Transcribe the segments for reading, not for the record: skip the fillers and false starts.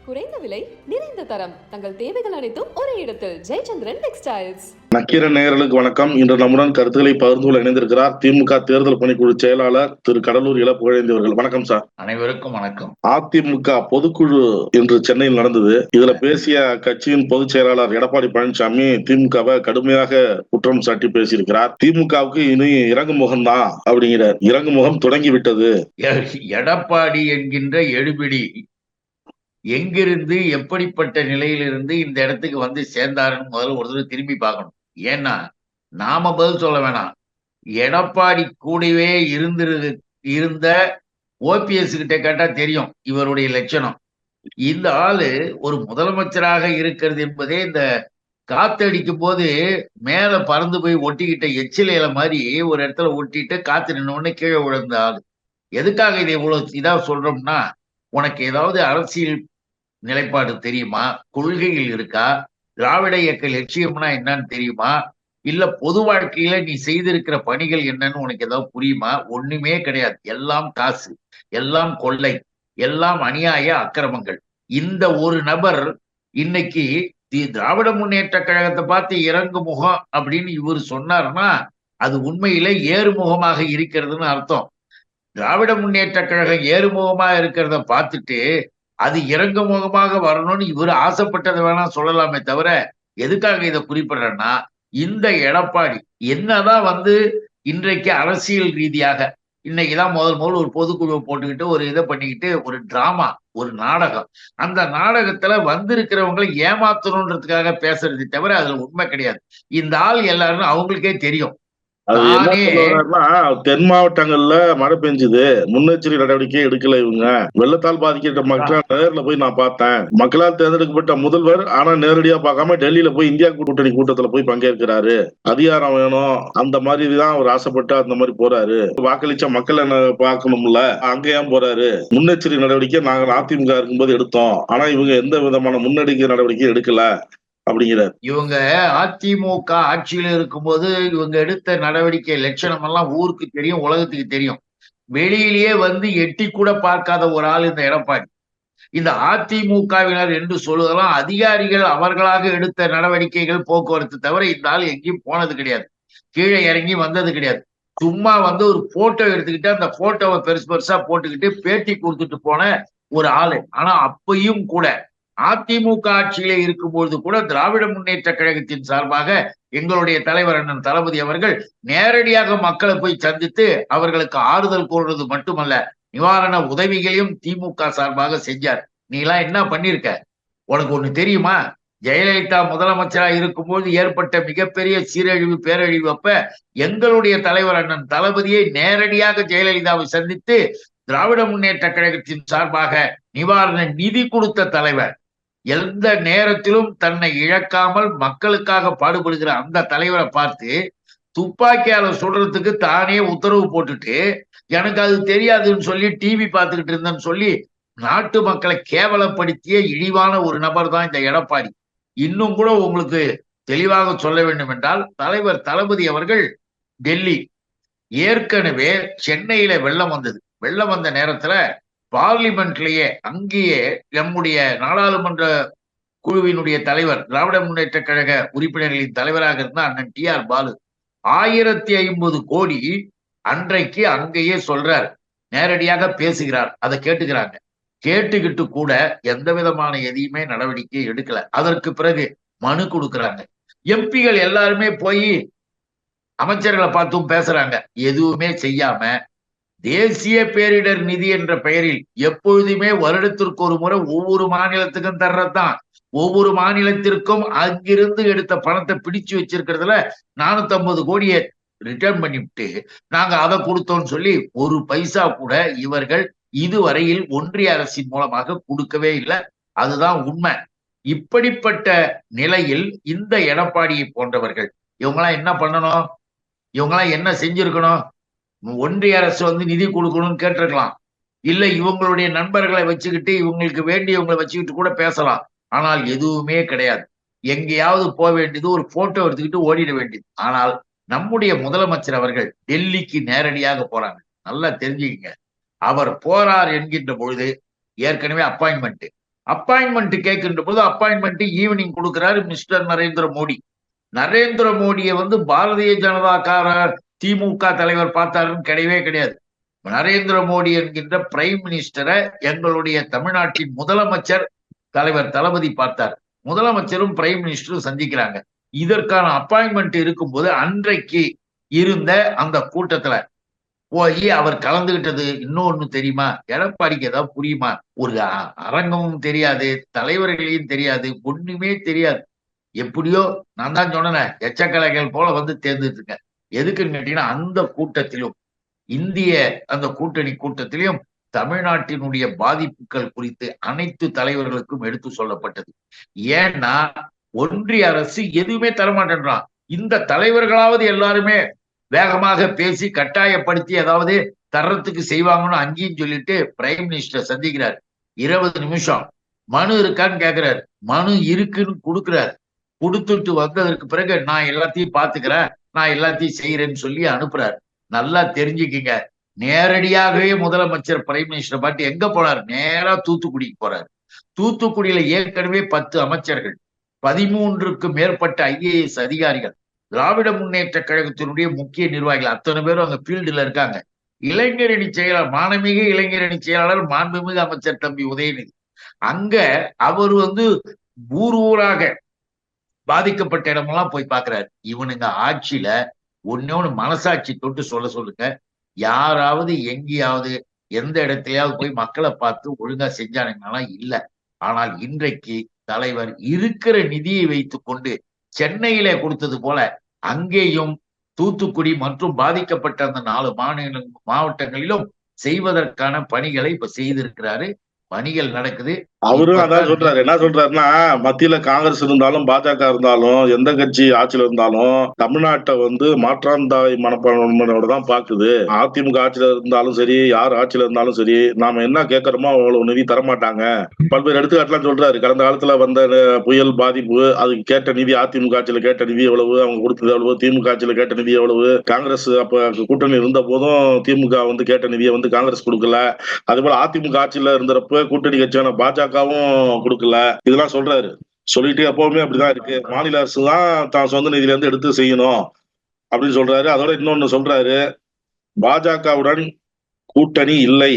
குறைந்த விலை நிறைந்த தரம் தங்கள் தேவைகள் அனைத்தும் ஒரே இடத்தில் ஜெயச்சந்திரன் டெக்ஸ்டைல்ஸ். நக்கீர நேயர்களுக்கு வணக்கம். இன்று நம்முடன் கருத்துக்களை பகிர்ந்து கொள்ள இணைந்திருக்கிறார் திமுக தேர்தல் பணிக்குழு செயலாளர் திரு கடலூர் இள புகழேந்தியவர்கள். வணக்கம் சார். அனைவருக்கும் வணக்கம். அதிமுக பொதுக்குழு இன்று சென்னையில் நடந்தது. இதுல பேசிய கட்சியின் பொதுச் செயலாளர் எடப்பாடி பழனிசாமி திமுகவை கடுமையாக குற்றம் சாட்டி பேசியிருக்கிறார். திமுகவுக்கு இனி இறங்கு முகம்தான் அப்படிங்கிறார். இறங்கு முகம் தொடங்கி விட்டது. எடப்பாடி என்கின்ற எடுபிடி எங்கிருந்து எப்படிப்பட்ட நிலையிலிருந்து இந்த இடத்துக்கு வந்து சேர்ந்தாருன்னு முதல்ல ஒரு தடவை திரும்பி பார்க்கணும். ஏன்னா நாம பதில் சொல்ல வேணாம். எடப்பாடி கூடவே இருந்த ஓபிஎஸ் கிட்ட கேட்டா தெரியும் இவருடைய லட்சணம். இந்த ஆளு ஒரு முதலமைச்சராக இருக்கிறது என்பதே இந்த காத்தடிக்கும் போது மேல பறந்து போய் ஒட்டிக்கிட்ட எச்சிலையில மாதிரி ஒரு இடத்துல ஒட்டிட்டு காத்து நின்னோடனே கீழே விழுந்த ஆளு. எதுக்காக இதை இவ்வளவு இதா சொல்றோம்னா, உனக்கு ஏதாவது அரசியல் நிலைப்பாடு தெரியுமா? கொள்கைகள் இருக்கா? திராவிட இயக்க லட்சியம்னா என்னன்னு தெரியுமா? இல்ல பொது வாழ்க்கையில நீ செய்திருக்கிற பணிகள் என்னன்னு உனக்கு ஏதாவது புரியுமா? ஒண்ணுமே கிடையாது. எல்லாம் காசு, எல்லாம் கொள்ளை, எல்லாம் அநியாய அக்கிரமங்கள். இந்த ஒரு நபர் இன்னைக்கு திராவிட முன்னேற்ற கழகத்தை பார்த்து இறங்கு முகம் அப்படின்னு இவர் சொன்னார்னா அது உண்மையிலே ஏறுமுகமாக இருக்கிறதுன்னு அர்த்தம். திராவிட முன்னேற்ற கழகம் ஏறுமுகமா இருக்கிறத பார்த்துட்டு அது இறங்கு முகமாக வரணும்னு இவர் ஆசைப்பட்டதை வேணா சொல்லலாமே தவிர, எதுக்காக இதை குறிப்பிடுறேன்னா, இந்த எடப்பாடி என்னதான் இன்றைக்கு அரசியல் ரீதியாக இன்னைக்குதான் முதல் ஒரு பொதுக்குழுவை போட்டுக்கிட்டு ஒரு இதை பண்ணிக்கிட்டு ஒரு டிராமா, ஒரு நாடகம், அந்த நாடகத்துல வந்திருக்கிறவங்களை ஏமாத்தணுன்றதுக்காக பேசுறதை தவிர அதுல உண்மை கிடையாது. இந்த ஆள் எல்லாரும் அவங்களுக்கே தெரியும். அது என்ன சொல்றாருன்னா, தென் மாவட்டங்கள்ல மழை பெஞ்சுது, முன்னெச்சரிக்கை நடவடிக்கை எடுக்கல. இவங்க வெள்ளத்தால் பாதிக்கப்பட்ட மக்கள் நேரில் போய் நான் பார்த்தேன். மக்களால் தேர்ந்தெடுக்கப்பட்ட முதல்வர் ஆனா நேரடியா பார்க்காம டெல்லியில போய் இந்தியா கூட்டணி கூட்டத்துல போய் பங்கேற்கிறாரு. அதிகாரம் வேணும் அந்த மாதிரிதான் அவர் ஆசைப்பட்டு அந்த மாதிரி போறாரு. வாக்களிச்ச மக்கள் என்ன பார்க்கணும்ல, அங்க ஏன் போறாரு? முன்னெச்சரிக்கை நடவடிக்கை நாங்கள் அதிமுக இருக்கும்போது எடுத்தோம். ஆனா இவங்க எந்த விதமான முன்னெச்சரிக்கை நடவடிக்கை எடுக்கல அப்படிங்கிறார். இவங்க அதிமுக ஆட்சியில இருக்கும்போது இவங்க எடுத்த நடவடிக்கை லட்சணம் எல்லாம் ஊருக்கு தெரியும், உலகத்துக்கு தெரியும். வெளியிலேயே எட்டி கூட பார்க்காத ஒரு ஆள் இந்த எடப்பாடி. இந்த அதிமுகவினர் என்று சொல்வதெல்லாம் அதிகாரிகள் அவர்களாக எடுத்த நடவடிக்கைகள், போக்குவரத்து தவிர இந்த ஆள் எங்கேயும் போனது கிடையாது. கீழே இறங்கி வந்தது கிடையாது. சும்மா ஒரு போட்டோ எடுத்துக்கிட்டு அந்த போட்டோவை பெருசு பெருசா போட்டுக்கிட்டு பேட்டி கொடுத்துட்டு போன ஒரு ஆளு. ஆனா அப்பையும் கூட அதிமுக ஆட்சியிலே இருக்கும்பொழுது கூட திராவிட முன்னேற்ற கழகத்தின் சார்பாக எங்களுடைய தலைவர் அண்ணன் தளபதி அவர்கள் நேரடியாக மக்களை போய் சந்தித்து அவர்களுக்கு ஆறுதல் கூறுறது மட்டுமல்ல, நிவாரண உதவிகளையும் திமுக சார்பாக செஞ்சார். நீ எல்லாம் என்ன பண்ணிருக்க? உனக்கு ஒண்ணு தெரியுமா? ஜெயலலிதா முதலமைச்சராக இருக்கும்போது ஏற்பட்ட மிகப்பெரிய சீரழிவு, பேரழிவு அப்ப எங்களுடைய தலைவர் அண்ணன் தளபதியை நேரடியாக ஜெயலலிதாவை சந்தித்து திராவிட முன்னேற்ற கழகத்தின் சார்பாக நிவாரண நிதி கொடுத்த தலைவர். எந்த நேரத்திலும் தன்னை இழக்காமல் மக்களுக்காக பாடுபடுகிற அந்த தலைவரை பார்த்து துப்பாக்கியால சொல்றதுக்கு தானே உத்தரவு போட்டுட்டு எனக்கு அது தெரியாதுன்னு சொல்லி டிவி பார்த்துக்கிட்டு இருந்தேன்னு சொல்லி நாட்டு மக்களை கேவலப்படுத்திய இழிவான ஒரு நபர் தான் இந்த எடப்பாடி. இன்னும் கூட உங்களுக்கு தெளிவாக சொல்ல வேண்டும் என்றால், தலைவர் தளபதி அவர்கள் டெல்லி, ஏற்கனவே சென்னையில வெள்ளம் வந்தது. வெள்ளம் வந்த நேரத்துல பார்லிமெண்ட்லயே அங்கேயே நம்முடைய நாடாளுமன்ற குழுவினுடைய தலைவர், திராவிட முன்னேற்ற கழக உறுப்பினர்களின் தலைவராக இருந்த அண்ணன் டி.ஆர். பாலு 1050 கோடி அன்றைக்கு அங்கேயே சொல்றார், நேரடியாக பேசுகிறார். அதை கேட்டுக்கிறாங்க. கேட்டுக்கிட்டு கூட எந்த விதமான எதையுமே நடவடிக்கை எடுக்கல. அதற்கு பிறகு மனு கொடுக்குறாங்க. எம்பிகள் எல்லாருமே போய் அமைச்சர்களை பார்த்தும் பேசுறாங்க. எதுவுமே செய்யாம தேசிய பேரிடர் நிதி என்ற பெயரில் எப்பொழுதுமே வருடத்திற்கு ஒரு முறை ஒவ்வொரு மாநிலத்துக்கும் தர்றதுதான். ஒவ்வொரு மாநிலத்திற்கும் அங்கிருந்து எடுத்த பணத்தை பிடிச்சு வச்சிருக்கிறதுல 450 கோடியை ரிட்டர்ன் பண்ணிவிட்டு நாங்க அதை கொடுத்தோம்னு சொல்லி ஒரு பைசா கூட இவர்கள் இதுவரையில் ஒன்றிய அரசின் மூலமாக கொடுக்கவே இல்லை. அதுதான் உண்மை. இப்படிப்பட்ட நிலையில் இந்த எடப்பாடியை போன்றவர்கள் இவங்கெல்லாம் என்ன பண்ணணும்? இவங்கெல்லாம் என்ன செஞ்சிருக்கணும்? ஒன்றிய அரசு நிதி கொடுக்கணும்னு கேட்டிருக்கலாம். இல்ல இவங்களுடைய நண்பர்களை வச்சுக்கிட்டு இவங்களுக்கு வேண்டியவங்களை வச்சுக்கிட்டு கூட பேசலாம். ஆனால் எதுவுமே கிடையாது. எங்கேயாவது போக வேண்டியது, ஒரு போட்டோ எடுத்துக்கிட்டு ஓடிட வேண்டியது. ஆனால் நம்முடைய முதலமைச்சர் அவர்கள் டெல்லிக்கு நேரடியாக போறாங்க. நல்லா தெரிஞ்சுக்கங்க. அவர் போறார் என்கின்ற பொழுது ஏற்கனவே அப்பாயின்மெண்ட், அப்பாயின்மெண்ட் கேட்கின்ற போது அப்பாயின்மெண்ட் ஈவினிங் கொடுக்கிறாரு மிஸ்டர் நரேந்திர மோடி. நரேந்திர மோடியை பாரதிய ஜனதாக்கார திமுக தலைவர் பார்த்தாருன்னு கிடையவே கிடையாது. நரேந்திர மோடி என்கின்ற பிரைம் மினிஸ்டரை எங்களுடைய தமிழ்நாட்டின் முதலமைச்சர் தலைவர் தளபதி பார்த்தார். முதலமைச்சரும் பிரைம் மினிஸ்டரும் சந்திக்கிறாங்க. இதற்கான அப்பாயின்மெண்ட் இருக்கும்போது அன்றைக்கு இருந்த அந்த கூட்டத்துல போய் அவர் கலந்துகிட்டது இன்னொன்னு தெரியுமா? எடப்பாடிக்கு ஏதாவது புரியுமா? ஒரு அரங்கமும் தெரியாது, தலைவர்களையும் தெரியாது, ஒண்ணுமே தெரியாது. எப்படியோ நான் தான் சொன்னேன், எச்சக்கலைகள் போல தேர்ந்தெடுத்துங்க. எதுக்குன்னு கேட்டீங்கன்னா, அந்த கூட்டத்திலும் இந்திய அந்த கூட்டணி கூட்டத்திலும் தமிழ்நாட்டினுடைய பாதிப்புகள் குறித்து அனைத்து தலைவர்களுக்கும் எடுத்து சொல்லப்பட்டது. ஏன்னா ஒன்றிய அரசு எதுவுமே தரமாட்டேன்றான். இந்த தலைவர்களாவது எல்லாருமே வேகமாக பேசி கட்டாயப்படுத்தி ஏதாவது தர்றதுக்கு செய்வாங்கன்னு அங்கேயும் சொல்லிட்டு பிரைம் மினிஸ்டர் சந்திக்கிறார். 20 நிமிஷம் மனு இருக்கான்னு கேட்கிறாரு. மனு இருக்குன்னு கொடுக்குறாரு. கொடுத்துட்டு வந்ததற்கு பிறகு நான் எல்லாத்தையும் பாத்துக்கிறேன், நான் எல்லாத்தையும் செய்யறேன்னு சொல்லி அனுப்புறாரு. நல்லா தெரிஞ்சுக்கிங்க, நேரடியாகவே முதலமைச்சர் பிரைம் மினிஸ்டர் பார்த்து எங்க போனார்? நேரா தூத்துக்குடிக்கு போறாரு. தூத்துக்குடியில ஏற்கனவே 10 அமைச்சர்கள், 13க்கும் மேற்பட்ட IAS அதிகாரிகள், திராவிட முன்னேற்ற கழகத்தினுடைய முக்கிய நிர்வாகிகள் அத்தனை பேரும் அங்க ஃபீல்டுல இருக்காங்க. இளைஞரணி செயலாளர், மானமிகு இளைஞரணி செயலாளர் மாண்புமிகு அமைச்சர் தம்பி உதயநிதி அங்க அவர் ஊர் ஊராக பாதிக்கப்பட்ட இடமெல்லாம் போய் பாக்குறாரு. இவனுங்க ஆட்சியில ஒன்னு மனசாட்சி தொட்டு சொல்லுங்க, யாராவது எங்கேயாவது எந்த இடத்தையாவது போய் மக்களை பார்த்து ஒழுங்கா செஞ்சானுங்கன்னா இல்ல. ஆனால் இன்றைக்கு தலைவர் இருக்கிற நிதியை வைத்துக் கொண்டு சென்னையில கொடுத்தது போல அங்கேயும் தூத்துக்குடி மற்றும் பாதிக்கப்பட்ட அந்த 4 மாவட்டங்களிலும் செய்வதற்கான பணிகளை இப்ப செய்திருக்கிறாரு. பணிகள் நடக்குது. அவரும் அதான் சொல்றாரு. என்ன சொல்றாருன்னா, மத்தியில காங்கிரஸ் இருந்தாலும் பாஜக இருந்தாலும் எந்த கட்சி ஆட்சியில இருந்தாலும் தமிழ்நாட்டை மாற்றாந்தாய் மனப்பான்மையோட தான் பாக்குது. அதிமுக ஆட்சியில இருந்தாலும் சரி, யார் ஆட்சியில இருந்தாலும் சரி, நாம என்ன கேட்கறோமோ அவ்வளவு நிதி தரமாட்டாங்க. பல்வேறு எடுத்துக்காட்டுலாம் சொல்றாரு. கடந்த காலத்துல வந்த புயல் பாதிப்பு, அதுக்கு கேட்ட நிதி, அதிமுக ஆட்சியில கேட்ட நிதி எவ்வளவு, அவங்க கொடுத்தது எவ்வளவு, திமுக ஆட்சியில கேட்ட நிதி எவ்வளவு, காங்கிரஸ் அப்ப கூட்டணி இருந்த போதும் திமுக கேட்ட நிதியை காங்கிரஸ் கொடுக்கல. அதே போல அதிமுக ஆட்சியில இருந்தப்ப கூட்டணி கட்சியான பாஜகவும் கொடுக்கல. இதெல்லாம் சொல்றாரு. சொல்லிட்டு எப்பவுமே அப்படிதான் இருக்கு, மாநில அரசு தான் தான் சொந்த நிதியில இருந்து எடுத்து செய்யணும் அப்படின்னு சொல்றாரு. அதோட இன்னொன்னு சொல்றாரு, பாஜகவுடன் கூட்டணி இல்லை,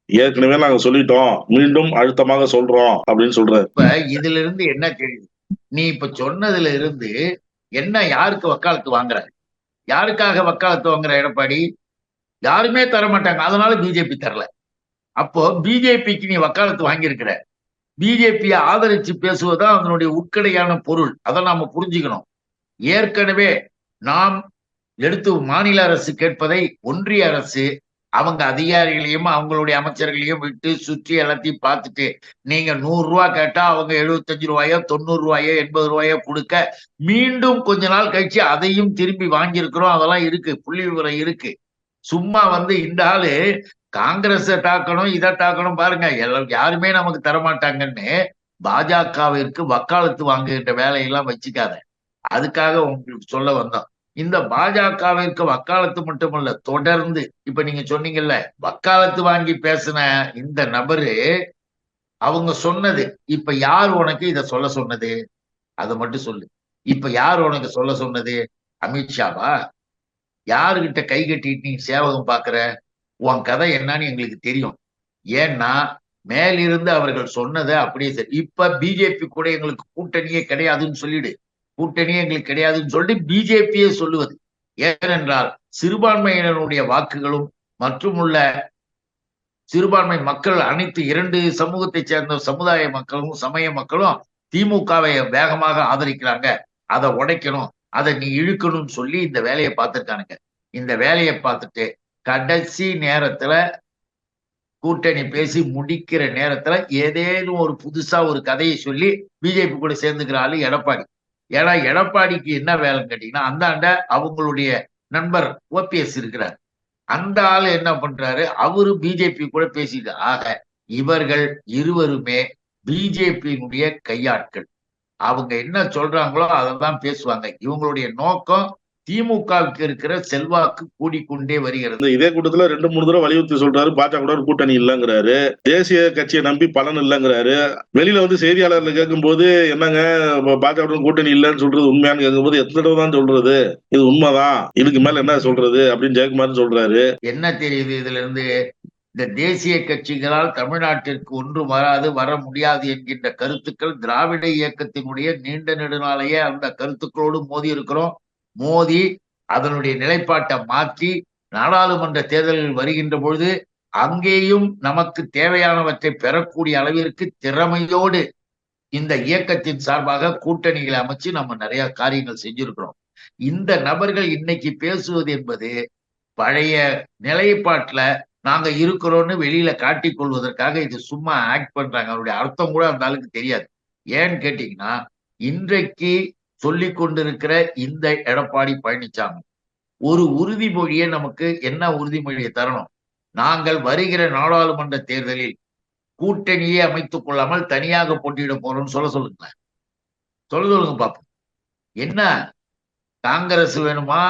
ஏற்கனவே நாங்க சொல்லிட்டோம், மீண்டும் அழுத்தமாக சொல்றோம் அப்படின்னு சொல்றாரு. இப்ப இதுல இருந்து என்ன தெரியுது? நீ இப்ப சொன்னதுல இருந்து என்ன, யாருக்கு வக்காலத்து வாங்குற? யாருக்காக வக்காலத்து வாங்குற எடப்பாடி? யாருமே தர மாட்டாங்க, அதனால பிஜேபி தரல. அப்போ பிஜேபிக்கு நீ வக்காலத்து வாங்கியிருக்கிற. பிஜேபியை ஆதரிச்சு பேசுவதுதான் அதனுடைய உட்கடையான பொருள். அதை நாம புரிஞ்சுக்கணும். ஏற்கனவே நாம் எடுத்து மாநில அரசு கேட்பதை ஒன்றிய அரசு அவங்க அதிகாரிகளையும் அவங்களுடைய அமைச்சர்களையும் விட்டு சுற்றி எல்லாத்தையும் பார்த்துட்டு, நீங்க 100 ரூபா கேட்டா அவங்க 75 ரூபாயோ 90 ரூபாயோ 80 ரூபாயோ கொடுக்க, மீண்டும் கொஞ்ச நாள் கழிச்சு அதையும் திரும்பி வாங்கியிருக்கிறோம். அதெல்லாம் இருக்கு, புள்ளி விவரம் இருக்கு. சும்மா இந்த ஆளு காங்கிரஸை தாக்கணும், இதை தாக்கணும் பாருங்க, யாருமே நமக்கு தரமாட்டாங்கன்னு பாஜகவிற்கு வக்காலத்து வாங்குகின்ற வேலையெல்லாம் வச்சுக்காத. அதுக்காக உங்களுக்கு சொல்ல வந்தோம். இந்த பாஜகவிற்கு வக்காலத்து மட்டுமல்ல, தொடர்ந்து இப்ப நீங்க சொன்னீங்கல்ல, வக்காலத்து வாங்கி பேசின இந்த நபரு அவங்க சொன்னது, இப்ப யார் உனக்கு இத சொல்ல சொன்னது? அதை மட்டும் சொல்லு. இப்ப யார் உனக்கு சொல்ல சொன்னது? அமித்ஷாவா? யாருகிட்ட கை கட்டிட்டு நீ சேவகம் பாக்குற? உன் கதை என்னன்னு எங்களுக்கு தெரியும். ஏன்னா மேலிருந்து அவர்கள் சொன்னதை அப்படியே சரி. இப்ப பிஜேபி கூட எங்களுக்கு கூட்டணியே கிடையாதுன்னு சொல்லிடு. கூட்டணியே எங்களுக்கு கிடையாதுன்னு சொல்லிட்டு பிஜேபியே சொல்லுவது. ஏனென்றால் சிறுபான்மையினருடைய வாக்குகளும் மற்றும் உள்ள சிறுபான்மை மக்கள், அனைத்து 2 சமூகத்தை சேர்ந்த சமுதாய மக்களும் சமய மக்களும் திமுகவை வேகமாக ஆதரிக்கிறாங்க. அதை உடைக்கணும், அதை நீ இழுக்கணும்னு சொல்லி இந்த வேலையை பார்த்திருக்கானுங்க. இந்த வேலையை பார்த்துட்டு கடைசி நேரத்துல கூட்டணி பேசி முடிக்கிற நேரத்துல ஏதேனும் ஒரு புதுசா ஒரு கதையை சொல்லி பிஜேபி கூட சேர்ந்துக்கிற ஆளு எடப்பாடி. ஏன்னா எடப்பாடிக்கு என்ன வேலைன்னு கேட்டீங்கன்னா, அந்தாண்ட அவங்களுடைய நண்பர் OPS இருக்கிறார். அந்த ஆளு என்ன பண்றாரு, அவரு பிஜேபி கூட பேசிட்டு. ஆக இவர்கள் இருவருமே பிஜேபியினுடைய கையாட்கள். அவங்க என்ன சொல்றாங்களோ அதை தான் பேசுவாங்க. இவங்களுடைய நோக்கம் திமுகவுக்கு இருக்கிற செல்வாக்கு கூடிக்கொண்டே வருகிறது. இதே கூட்டத்துல 2-3 தடவை வலியுறுத்தி சொல்றாரு, பாஜக கூட ஒரு கூட்டணி இல்லங்கிறாரு, தேசிய கட்சியை நம்பி பலன் இல்லங்கிறாரு. வெளியில வந்து செய்தியாளர்ல கேட்கும் போது என்னங்க பாஜக கூட்டணி இல்லன்னு சொல்றது உண்மையான்னு கேட்கும்போது எத்தனை தடவை தான் சொல்றது, இது உண்மைதான், இதுக்கு மேல என்ன சொல்றது அப்படின்னு ஜெயக்குமார் சொல்றாரு. என்ன தெரியுது இதுல இருந்து? இந்த தேசிய கட்சிகளால் தமிழ்நாட்டிற்கு ஒன்றும் வராது, வர முடியாது என்கின்ற கருத்துக்கள் திராவிட இயக்கத்தினுடைய நீண்ட நெடுநாளையே அந்த கருத்துக்களோடு மோதி இருக்கிறோம். மோதி அதனுடைய நிலைப்பாட்டை மாற்றி நாடாளுமன்ற தேர்தல்கள் வருகின்ற பொழுது அங்கேயும் நமக்கு தேவையானவற்றை பெறக்கூடிய அளவிற்கு திறமையோடு இந்த இயக்கத்தின் சார்பாக கூட்டணிகளை அமைச்சு நம்ம நிறைய காரியங்கள் செஞ்சிருக்கிறோம். இந்த நபர்கள் இன்னைக்கு பேசுவது என்பது பழைய நிலைப்பாட்டுல நாங்க இருக்கிறோம்னு வெளியில காட்டிக் கொள்வதற்காக இது சும்மா ஆக்ட் பண்றாங்க. அவருடைய அர்த்தம் கூட அந்த ஆளுக்கு தெரியாது. ஏன்னு கேட்டீங்கன்னா, இன்றைக்கு சொல்லிக் கொண்டிருக்கிற இந்த எடப்பாடி பழனிசாமி ஒரு உறுதிமொழியை நமக்கு என்ன உறுதிமொழியை தரணும்? நாங்கள் வருகிற நாடாளுமன்ற தேர்தலில் கூட்டணியே அமைத்துக் கொள்ளாமல் தனியாக போட்டியிட போறோம்னு சொல்லுங்க. சொல்லுங்க பாப்போம். என்ன காங்கிரஸ் வேணுமா,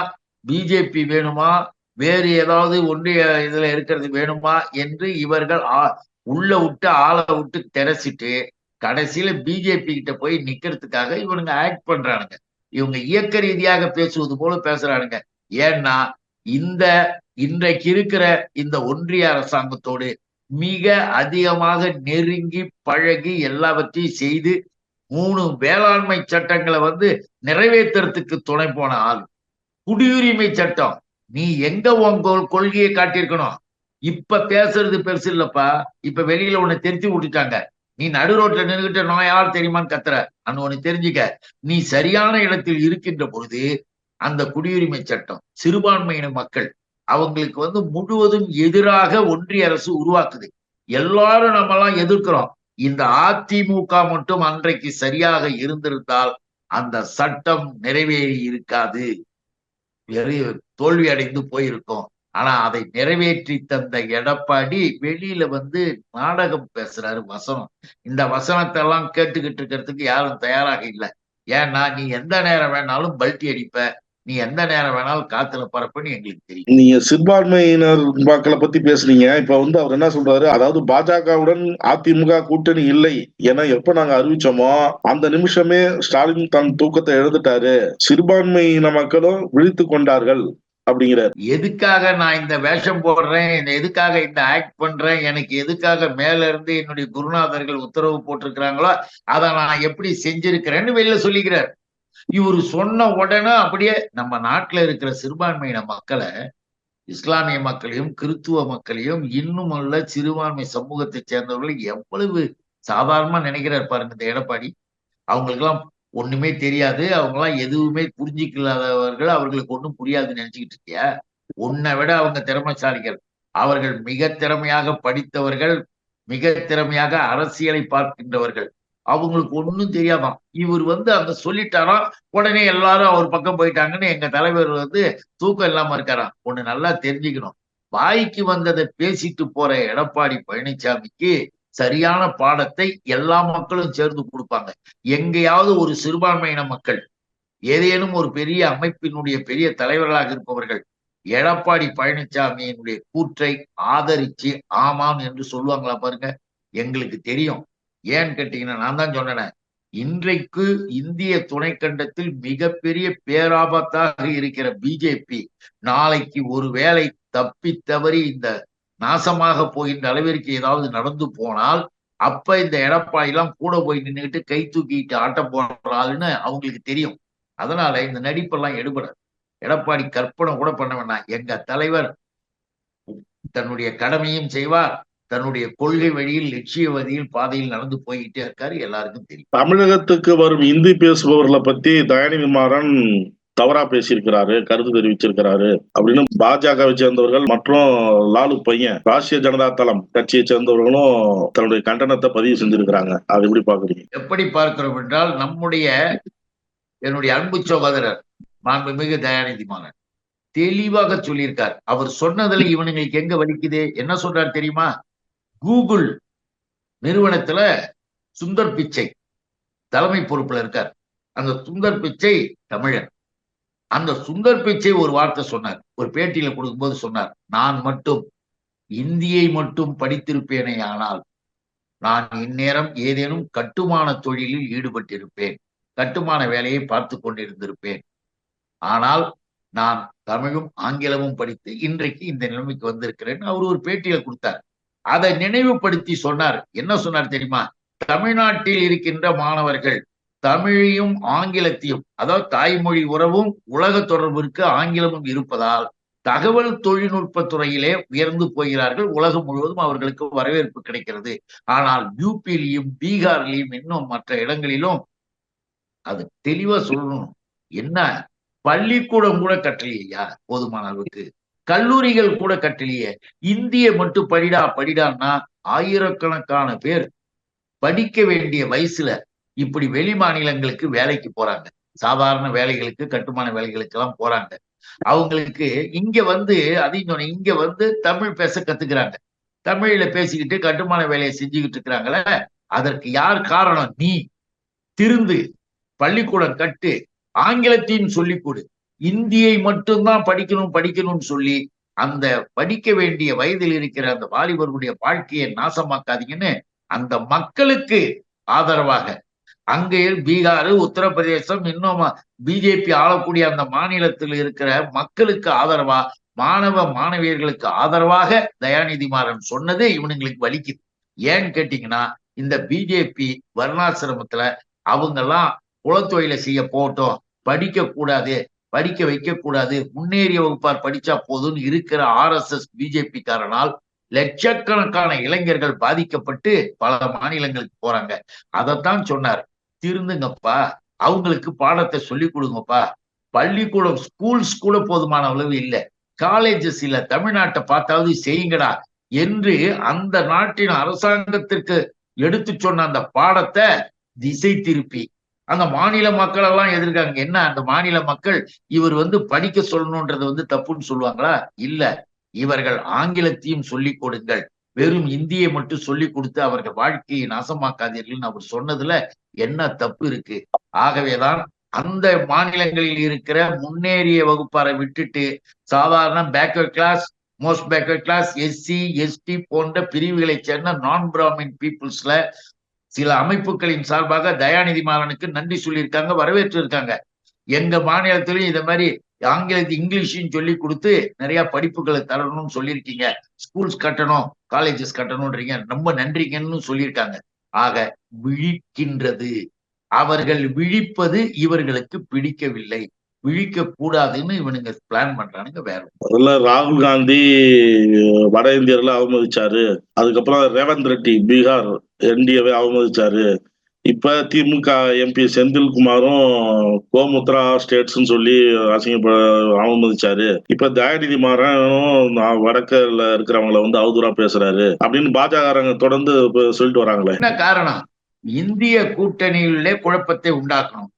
பிஜேபி வேணுமா, வேறு ஏதாவது ஒன்றிய இதுல இருக்கிறது வேணுமா என்று இவர்கள் உள்ள விட்டு ஆளை விட்டு தெரசிட்டு கடைசியில பிஜேபி கிட்ட போய் நிக்கிறதுக்காக இவனுங்க ஆக்ட் பண்றானுங்க. இவங்க இயக்க ரீதியாக பேசுவது போல பேசுறானுங்க. ஏன்னா இன்றைக்கு இருக்கிற இந்த ஒன்றிய அரசாங்கத்தோடு மிக அதிகமாக நெருங்கி பழகி எல்லாவற்றையும் செய்து 3 வேளாண்மை சட்டங்களை நிறைவேற்றுறதுக்கு துணை போன ஆள். குடியுரிமை சட்டம் நீ எங்க உங்க கொள்கையை காட்டியிருக்கணும். இப்ப பேசுறது பெருசு இல்லப்பா. இப்ப வெளியில உன்னை தெரிஞ்சு விட்டுட்டாங்க. நீ நடு ரோட்ல நின்றுகிட்ட நான் யார் தெரியுமான்னு கத்துற. ஒண்ணு தெரிஞ்சுக்க, நீ சரியான இடத்தில் இருக்கின்ற பொழுது அந்த குடியுரிமை சட்டம் சிறுபான்மையின மக்கள் அவங்களுக்கு முழுவதும் எதிராக ஒன்றிய அரசு உருவாக்குது. எல்லாரும் நம்ம எல்லாம் எதிர்க்கிறோம். இந்த அதிமுக மட்டும் அன்றைக்கு சரியாக இருந்திருந்தால் அந்த சட்டம் நிறைவேறி இருக்காது, தோல்வி அடைந்து போயிருக்கும். ஆனா அதை நிறைவேற்றி தந்த எடப்பாடி வெளியில நாடகம் பேசுறாரு, வசனம். இந்த வசனத்தை எல்லாம் கேட்டுக்கிட்டு இருக்கிறதுக்கு யாரும் தயாராக இல்லை. ஏன்னா நீ எந்த நேரம் வேணாலும் பல்ட்டி அடிப்ப, நீ எந்த நேரம் வேணாலும் காத்துல பரப்புன்னு எங்களுக்கு தெரியும். நீங்க சிறுபான்மையினர் மக்களை பத்தி பேசுறீங்க. இப்ப அவர் என்ன சொல்றாரு, அதாவது பாஜகவுடன் அதிமுக கூட்டணி இல்லை என எப்ப நாங்க அறிவிச்சோமோ அந்த நிமிஷமே ஸ்டாலின் தன் தூக்கத்தை எழுந்துட்டாரு, சிறுபான்மையின மக்களும் விழித்து கொண்டார்கள் அப்படிங்கிறார். எதுக்காக நான் இந்த வேஷம் போடுறேன், எதுக்காக இந்த ஆக்ட் பண்றேன், எனக்கு எதுக்காக மேல இருந்து என்னுடைய குருநாதர்கள் உத்தரவு போட்டிருக்கிறாங்களோ அதை நான் எப்படி செஞ்சிருக்கிறேன்னு வெளியில சொல்லிக்கிறார். இவரு சொன்ன உடனே அப்படியே நம்ம நாட்டுல இருக்கிற சிறுபான்மையின மக்களை, இஸ்லாமிய மக்களையும் கிறித்துவ மக்களையும் இன்னும் உள்ள சிறுபான்மை சமூகத்தை சேர்ந்தவர்களை எவ்வளவு சாதாரணமா நினைக்கிறார் பாருங்க இந்த எடப்பாடி. அவங்களுக்கெல்லாம் ஒண்ணுமே தெரியாது, அவங்கெல்லாம் எதுவுமே புரிஞ்சிக்கலாதவர்கள், அவர்களுக்கு ஒண்ணும் புரியாதுன்னு நினைச்சுக்கிட்டு இருக்கியா? உன்னை விட அவங்க திறமைசாலிகள். அவர்கள் மிக திறமையாக படித்தவர்கள், மிக திறமையாக அரசியலை பார்க்கின்றவர்கள். அவங்களுக்கு ஒண்ணும் தெரியாதான். இவர் அங்க சொல்லிட்டாராம், உடனே எல்லாரும் அவர் பக்கம் போயிட்டாங்கன்னு எங்க தலைவர் தூக்கம் இல்லாம இருக்காராம். ஒண்ணு நல்லா தெரிஞ்சுக்கணும், வாய்க்கு வந்ததை பேசிட்டு போற எடப்பாடி பழனிசாமிக்கு சரியான பாடத்தை எல்லா மக்களும் சேர்ந்து கொடுப்பாங்க. எங்கேயாவது ஒரு சிறுபான்மையின மக்கள், ஏதேனும் ஒரு பெரிய அமைப்பினுடைய பெரிய தலைவர்களாக இருப்பவர்கள் எடப்பாடி பழனிசாமியினுடைய கூற்றை ஆதரிச்சு ஆமாம் என்று சொல்லுவாங்களா பாருங்க. எங்களுக்கு தெரியும். ஏன்னு கேட்டீங்கன்னா, நான் தான் சொன்னேன், இன்றைக்கு இந்திய துணைக்கண்டத்தில் மிகப்பெரிய பேராபத்தாக இருக்கிற பிஜேபி நாளைக்கு ஒரு வேளை தப்பி தவறி இந்த நாசமாக போகின்ற அளவிற்கு ஏதாவது நடந்து போனால் அப்ப இந்த எடப்பாடி எல்லாம் கூட போய் நின்றுகிட்டு கை தூக்கிட்டு ஆட்டம் போடுறாள்னு அவங்களுக்கு தெரியும். அதனால இந்த நடிப்பெல்லாம் எடுபடாது. எடப்பாடி கற்பனை கூட பண்ண வேண்டாம். எங்க தலைவர் தன்னுடைய கடமையும் செய்வார், தன்னுடைய கொள்கை வழியில் லட்சியவதியில் பாதையில் நடந்து போய்கிட்டே இருக்காரு, எல்லாருக்கும் தெரியும். தமிழகத்துக்கு வரும் இந்தி பேசுபவர்களை பத்தி தயாநிதி மாறன் தவறா பேசியிருக்கிறாரு, கருத்து தெரிவிச்சிருக்கிறாரு அப்படின்னு பாஜகவை சேர்ந்தவர்கள் மற்றும் லாலு பையன் ராஷ்டிரிய ஜனதா தளம் கட்சியை சேர்ந்தவர்களும் தன்னுடைய கண்டனத்தை பதிவு செஞ்சிருக்கிறாங்க. அது எப்படி பாக்குறீங்க? எப்படி பார்க்கிறோம் என்றால், என்னுடைய அன்பு சகோதரர் மாண்புமிகு தயாநிதி மாறன் தெளிவாக சொல்லியிருக்கார். அவர் சொன்னதுல இவனுங்களுக்கு எங்க வலிக்குது, என்ன சொல்றாரு தெரியுமா? கூகுள் நிறுவனத்துல சுந்தர் பிச்சை தலைமை பொறுப்புல இருக்கார். அந்த சுந்தர் பிச்சை தமிழன். அந்த சுந்தர் பிச்சை ஒரு வார்த்தை சொன்னார், ஒரு பேட்டியில கொடுக்கும்போது சொன்னார், நான் மட்டும் இந்தியை மட்டும் படித்திருப்பேனே ஆனால் நான் இந்நேரம் ஏதேனும் கட்டுமான தொழிலில் ஈடுபட்டிருப்பேன், கட்டுமான வேலையை பார்த்து கொண்டிருந்திருப்பேன். ஆனால் நான் தமிழும் ஆங்கிலமும் படித்து இன்றைக்கு இந்த நிலைமைக்கு வந்திருக்கிறேன் அவர் ஒரு பேட்டியில கொடுத்தார். அதை நினைவுபடுத்தி சொன்னார். என்ன சொன்னார் தெரியுமா? தமிழ்நாட்டில் இருக்கின்ற மாணவர்கள் தமிழையும் ஆங்கிலத்தையும், அதாவது தாய்மொழி உறவும் உலக தொடர்பிற்கு ஆங்கிலமும் இருப்பதால் தகவல் தொழில்நுட்ப துறையிலே உயர்ந்து போகிறார்கள். உலகம் முழுவதும் அவர்களுக்கு வரவேற்பு கிடைக்கிறது. ஆனால் யூபியிலையும் பீகார்லையும் இன்னும் மற்ற இடங்களிலும் அது தெளிவா சொல்லணும். என்ன, பள்ளிக்கூடம் கூட கட்டலையா போதுமான அளவுக்கு, கல்லூரிகள் கூட கட்டலையே. இந்திய மட்டும் படிடான்னா ஆயிரக்கணக்கான பேர் படிக்க வேண்டிய வயசுல இப்படி வெளி மாநிலங்களுக்கு வேலைக்கு போறாங்க. சாதாரண வேலைகளுக்கு, கட்டுமான வேலைகளுக்கு எல்லாம் போறாங்க. அவங்களுக்கு இங்க வந்து அதையும் இங்க வந்து தமிழ் பேச கத்துக்கிறாங்க. தமிழ்ல பேசிக்கிட்டு கட்டுமான வேலையை செஞ்சுக்கிட்டு இருக்கிறாங்களே, அதற்கு யார் காரணம்? நீ திருந்து பள்ளிக்கூடம் கட்டு, ஆங்கிலத்தையும் சொல்லிக் கொடு, இந்தியை மட்டும்தான் படிக்கணும்னு சொல்லி அந்த படிக்க வேண்டிய வயதில் இருக்கிற அந்த வாலிபர்களுடைய வாழ்க்கையை நாசமாக்காதீங்கன்னு அந்த மக்களுக்கு ஆதரவாக அங்கே பீகார், உத்தரப்பிரதேசம், இன்னும் பிஜேபி ஆளக்கூடிய அந்த மாநிலத்தில் இருக்கிற மக்களுக்கு ஆதரவா, மாணவ மாணவியர்களுக்கு ஆதரவாக தயாநிதி மாறன் சொன்னது இவனுங்களுக்கு வலிக்குது. ஏன்னு கேட்டீங்கன்னா, இந்த பிஜேபி வர்ணாசிரமத்துல அவங்க எல்லாம் குலத்தொழிலை செய்ய போட்டோம், படிக்க கூடாது, படிக்க வைக்க கூடாது, முன்னேறிய வகுப்பார் படிச்சா போதும்னு இருக்கிற RSS பிஜேபி காரனால் லட்சக்கணக்கான இளைஞர்கள் பாதிக்கப்பட்டு பல மாநிலங்களுக்கு போறாங்க. அதைத்தான் சொன்னார், திருந்துங்கப்பா, அவங்களுக்கு பாடத்தை சொல்லி கொடுங்கப்பா. பள்ளிக்கூடம், ஸ்கூல்ஸ் கூட போதுமான அளவு இல்லை, காலேஜஸ் இல்ல, தமிழ்நாட்டை பார்த்தாவது செய்யுங்கடா என்று அந்த நாட்டின் அரசாங்கத்திற்கு எடுத்து சொன்ன அந்த பாடத்தை திசை திருப்பி அந்த மாநில மக்கள் எல்லாம் எதிர்க்காங்க. என்ன, அந்த மாநில மக்கள் இவர் படிக்க சொல்லணும்ன்றது தப்புன்னு சொல்லுவாங்களா? இல்ல, இவர்கள் ஆங்கிலத்தையும் சொல்லிக் கொடுங்கள், வெறும் இந்தியை மட்டும் சொல்லி கொடுத்து அவர்கள் வாழ்க்கையை நாசமாக்காதீர்கள் அவர் சொன்னதுல என்ன தப்பு இருக்கு? ஆகவேதான் அந்த மாநிலங்களில் இருக்கிற முன்னேறிய வகுப்பாரை விட்டுட்டு சாதாரண backward class, most backward class, SC ST போன்ற பிரிவுகளை சேர்ந்த நான் பிராமின் பீப்புள்ஸ்ல சில அமைப்புகளின் சார்பாக தயாநிதி மாறனுக்கு நன்றி சொல்லியிருக்காங்க, வரவேற்று இருக்காங்க. எங்க மாநிலத்திலும் இத மாதிரி ஆங்கிலத்தை இங்கிலீஷையும் சொல்லி கொடுத்து நிறைய படிப்புகளை தரணும்னு சொல்லியிருக்கீங்க, ஸ்கூல்ஸ் கட்டணும், காலேஜஸ் கட்டணும்ன்றீங்க, ரொம்ப நன்றிங்கன்னு சொல்லியிருக்காங்க. ஆக விழிக்கின்றது, அவர்கள் விழிப்பது இவர்களுக்கு பிடிக்கவில்லை, விழிக்க கூடாதுன்னு இவனுங்க பிளான் பண்றானுங்க. வேற அதுல ராகுல் காந்தி வட இந்தியர்களை அவமதிச்சாரு, அதுக்கப்புறம் ரேவந்த் ரெட்டி பீகார் NDAவை அவமதிச்சாரு, இப்ப திமுக MP செந்தில்குமாரும் கோமுத்ரா ஸ்டேட்ஸ்ன்னு சொல்லி அவமதிச்சாரு, இப்ப தயாநிதி மாறனும் வடக்குல இருக்கிறவங்களை அவதூறா பேசுறாரு அப்படின்னு பாஜக தொடர்ந்து சொல்லிட்டு வராங்களே. என்ன காரணம்? இந்திய கூட்டணியிலே குழப்பத்தை உண்டாக்கணும்,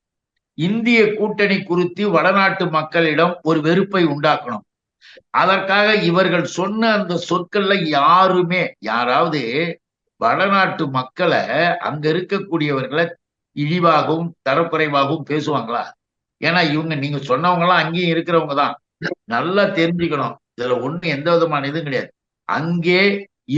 இந்திய கூட்டணி குறித்து வடநாட்டு மக்களிடம் ஒரு வெறுப்பை உண்டாக்கணும். அதற்காக இவர்கள் சொன்ன அந்த சொற்கள்ல யாருமே, யாராவது வடநாட்டு மக்களை, அங்க இருக்கக்கூடியவர்களை இழிவாகவும் தரக்குறைவாகவும் பேசுவாங்களா? ஏன்னா இவங்க, நீங்க சொன்னவங்க எல்லாம் அங்கேயும் இருக்கிறவங்க தான், நல்லா தெரிஞ்சுக்கணும். இதுல ஒண்ணு எந்த விதமான இதுவும் கிடையாது. அங்கே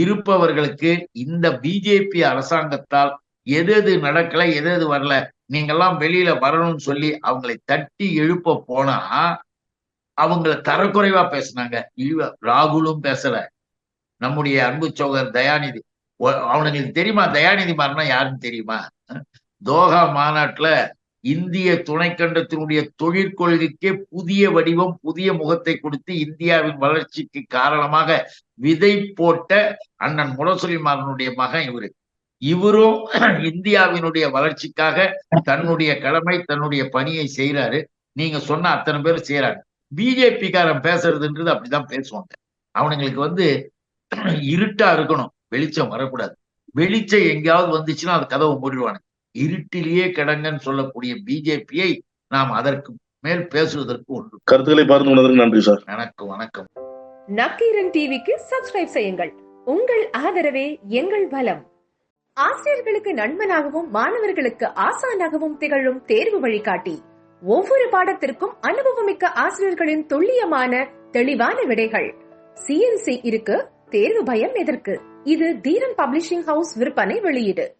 இருப்பவர்களுக்கு இந்த பிஜேபி அரசாங்கத்தால் எது எது நடக்கல, எது எது வரல, நீங்கெல்லாம் வெளியில வரணும்னு சொல்லி அவங்களை தட்டி எழுப்ப போனா அவங்கள தரக்குறைவா பேசினாங்க. ராகுலும் பேசல, நம்முடைய அன்பு சோதர் தயாநிதி, அவனுங்களுக்கு தெரியுமா தயாநிதி மாறனா யாருன்னு தெரியுமா? தோஹா மாநாட்டுல இந்திய துணைக்கண்டத்தினுடைய தொழிற்கொள்கைக்கே புதிய வடிவம், புதிய முகத்தை கொடுத்து இந்தியாவின் வளர்ச்சிக்கு காரணமாக விதை போட்ட அண்ணன் முரசொலி மாறனுடைய மகன் இவரு. இவரும் இந்தியாவினுடைய வளர்ச்சிக்காக தன்னுடைய கடமை, தன்னுடைய பணியை செய்யறாரு. நீங்க சொன்ன அத்தனை பேர் செய்யறாங்க. பிஜேபி காரன் பேசுறதுன்றது அப்படிதான் பேசுவாங்க. அவனுங்களுக்கு இருட்டா இருக்கணும், வெளிச்சம் வரக்கூடாது. வெளிச்சம் எங்கேயாவது வந்துச்சுன்னா அது கதவை மூடிடுவானுங்க. இருட்டிலேயே கிடங்கன்னு சொல்லக்கூடிய பிஜேபியை நாம் அதற்கு மேல் பேசுவதற்கு ஒன்று. கருத்துக்களை பார்த்து கொண்டதற்கு நன்றி சார். வணக்கம். வணக்கம். நக்கீரன் டிவிக்கு சப்ஸ்கிரைப் செய்யுங்கள். உங்கள் ஆதரவே எங்கள் பலம். ஆசிரியர்களுக்கு நண்பனாகவும் மாணவர்களுக்கு ஆசானாகவும் திகழும் தேர்வு வழிகாட்டி ஒவ்வொரு பாடத்திற்கும் அனுபவமிக்க ஆசிரியர்களின் துல்லியமான தெளிவான விடைகள். CNC இருக்கு, தேர்வு பயம் எதற்கு? இது தீரன் பப்ளிஷிங் ஹவுஸ் விற்பனை வெளியீடு.